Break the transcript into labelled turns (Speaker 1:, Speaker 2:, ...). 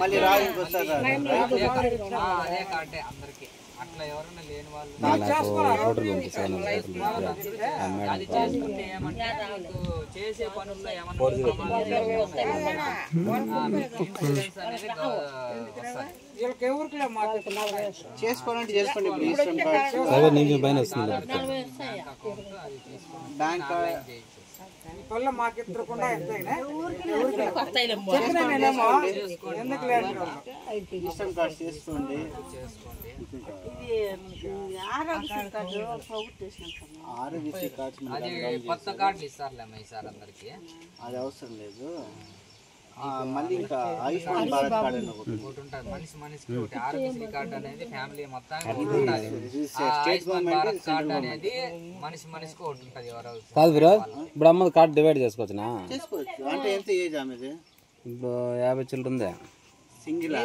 Speaker 1: మళ్ళీ రాజుకి వస్తారు
Speaker 2: అట్లా ఎవరైనా లేని వాళ్ళు అది చేసుకుంటే ఏమంటే చేసే పనుల్లో
Speaker 1: చేసుకోవాలంటే చేసుకోండి. బ్యాంక్ చేసుకోండి. ఆరోగ్యశ్రీ కార్డు
Speaker 2: కొత్త కార్డులు ఇస్తారులేమ్మా ఈసారి అందరికి.
Speaker 1: అది అవసరం లేదు. మళ్ళీ ఇంకా ఆయుష్మాన్ భారత్ కార్డు అని ఒకటి
Speaker 2: ఉంటుంది. మనిషికి ఒకటి ఆరోగ్యశ్రీ కార్డు అనేది ఫ్యామిలీ మొత్తానికి ఉంటుంది. ఆయుష్మాన్ భారత్ కార్డు అనేది మనిషికి ఒకటి ఉంటుంది. ఎవరు
Speaker 3: కాదు బ్రో, ఇప్పుడు అమ్మ కార్డు డివైడ్ చేసుకోవచ్చునా?
Speaker 1: చేసుకోవచ్చు. అంటే ఎంత ఏజ్ ఆమెది?
Speaker 3: 50 చిల్లర ఉందా?
Speaker 1: సింగిల్